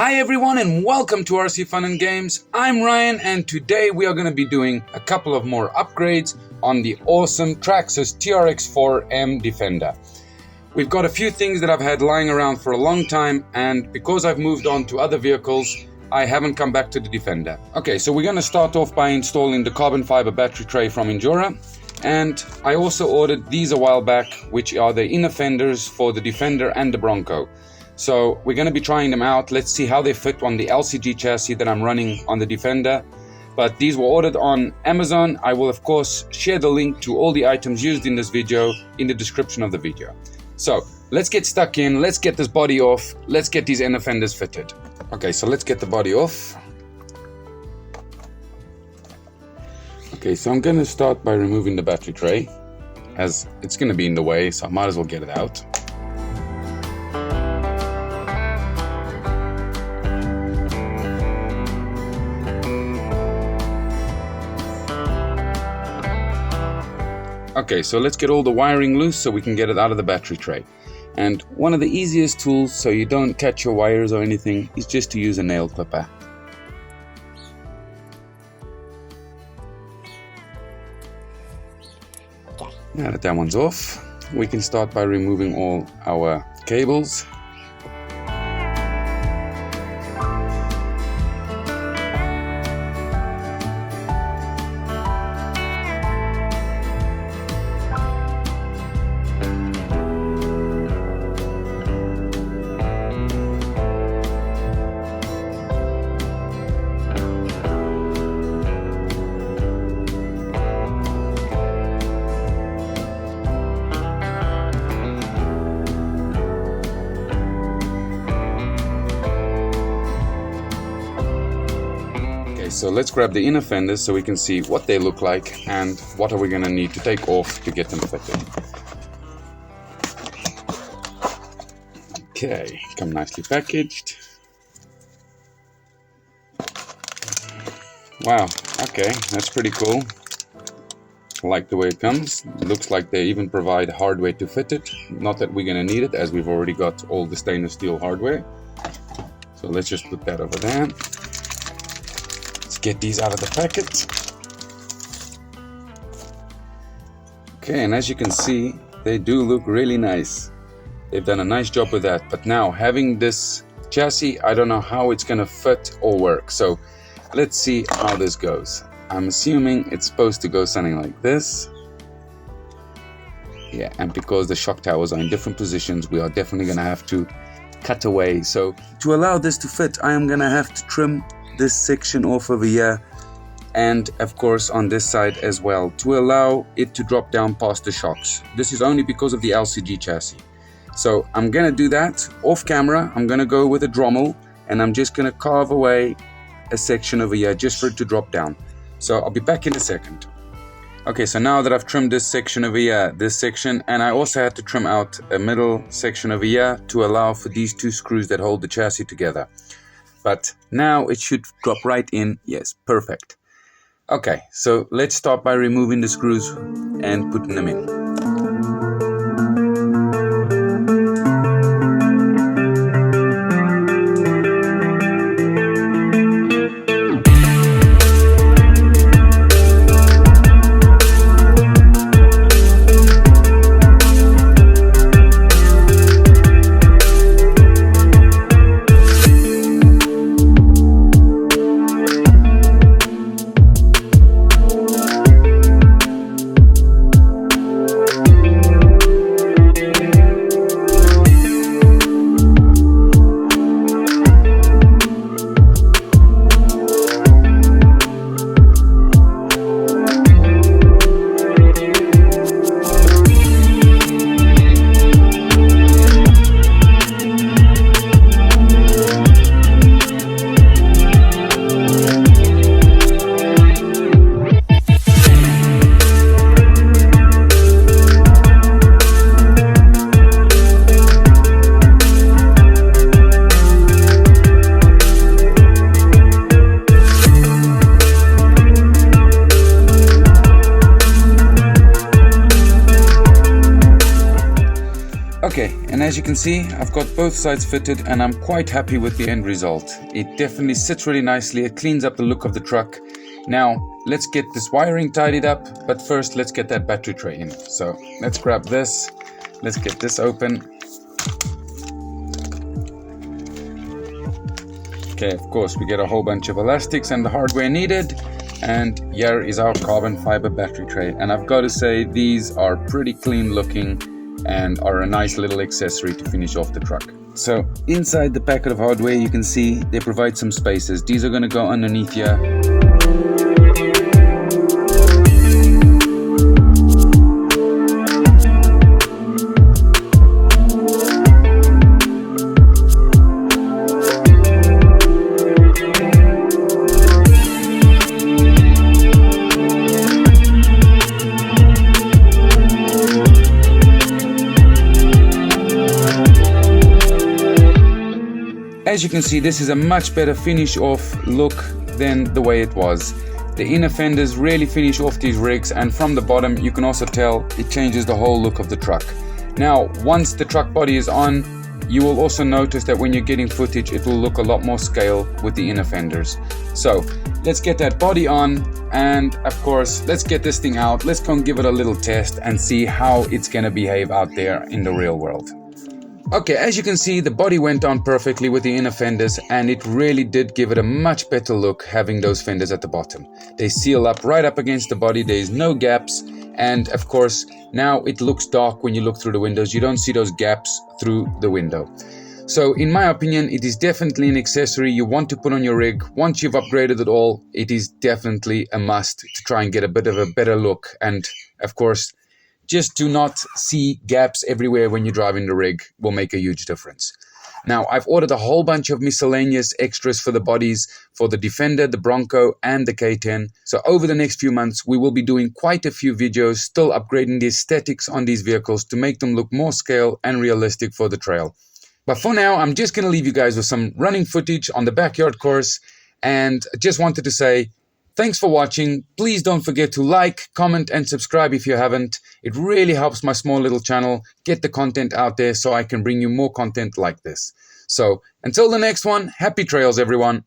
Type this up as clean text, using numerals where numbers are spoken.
Hi everyone and welcome to RC Fun and Games. I'm Ryan and today we are going to be doing a couple of more upgrades on the awesome Traxxas Trx4M Defender. We've got a few things that I've had lying around for a long time, and because I've moved on to other vehicles, I haven't come back to the Defender. Okay, so we're going to start off by installing the carbon fiber battery tray from Injora. And I also ordered these a while back, which are the inner fenders for the Defender and the Bronco. So we're going to be trying them out. Let's see how they fit on the LCG chassis that I'm running on the Defender. But these were ordered on Amazon. I will of course share the link to all the items used in this video in the description of the video. So let's get stuck in, let's get this body off, let's get these inner fenders fitted. Okay, so let's get the body off. Okay, so I'm going to start by removing the battery tray, as it's going to be in the way, so I might as well get it out. Okay, so let's get all the wiring loose so we can get it out of the battery tray. And one of the easiest tools so you don't catch your wires or anything is just to use a nail clipper. Now that that one's off, we can start by removing all our cables. So let's grab the inner fenders so we can see what they look like and what are we going to need to take off to get them fitted. Okay, come nicely packaged. Wow, okay, that's pretty cool. I like the way it comes. It looks like they even provide hardware to fit it. Not that we're going to need it, as we've already got all the stainless steel hardware. So let's just put that over there. Get these out of the packet. Okay, and as you can see, they do look really nice. They've done a nice job with that. But now, having this chassis, I don't know how it's gonna fit or work. So let's see how this goes. I'm assuming it's supposed to go something like this. Yeah, and because the shock towers are in different positions, we are definitely gonna have to cut away. So to allow this to fit, I am gonna have to trim this section off over here, and of course on this side as well, to allow it to drop down past the shocks. This is only because of the LCG chassis. So I'm gonna do that off camera. I'm gonna go with a Dremel and I'm just gonna carve away a section over here just for it to drop down. So I'll be back in a second. Okay, so now that I've trimmed this section over here, this section, and I also had to trim out a middle section over here to allow for these two screws that hold the chassis together. But now it should drop right in. Yes, perfect. Okay, so let's start by removing the screws and putting them in. Okay, and as you can see, I've got both sides fitted and I'm quite happy with the end result. It definitely sits really nicely, it cleans up the look of the truck. Now, let's get this wiring tidied up, but first let's get that battery tray in. So, let's grab this, let's get this open. Okay, of course, we get a whole bunch of elastics and the hardware needed. And here is our carbon fiber battery tray. And I've got to say, these are pretty clean looking and are a nice little accessory to finish off the truck. So inside the packet of hardware, you can see they provide some spaces. These are going to go underneath here. As you can see, this is a much better finish off look than the way it was. The inner fenders really finish off these rigs, and from the bottom you can also tell it changes the whole look of the truck. Now, once the truck body is on, you will also notice that when you're getting footage, it will look a lot more scale with the inner fenders. So let's get that body on, and of course let's get this thing out. Let's go and give it a little test and see how it's gonna behave out there in the real world. Okay, as you can see, the body went on perfectly with the inner fenders, and it really did give it a much better look having those fenders at the bottom. They seal up right up against the body, there's no gaps, and of course now it looks dark when you look through the windows. You don't see those gaps through the window. So in my opinion, it is definitely an accessory you want to put on your rig. Once you've upgraded it all, it is definitely a must to try and get a bit of a better look. And of course, just do not see gaps everywhere when you drive in the rig will make a huge difference. Now, I've ordered a whole bunch of miscellaneous extras for the bodies for the Defender, the Bronco, and the K10. So over the next few months, we will be doing quite a few videos, still upgrading the aesthetics on these vehicles to make them look more scale and realistic for the trail. But for now, I'm just going to leave you guys with some running footage on the backyard course, and just wanted to say, thanks for watching. Please don't forget to like, comment, and subscribe if you haven't. It really helps my small little channel get the content out there so I can bring you more content like this. So, until the next one, happy trails, everyone.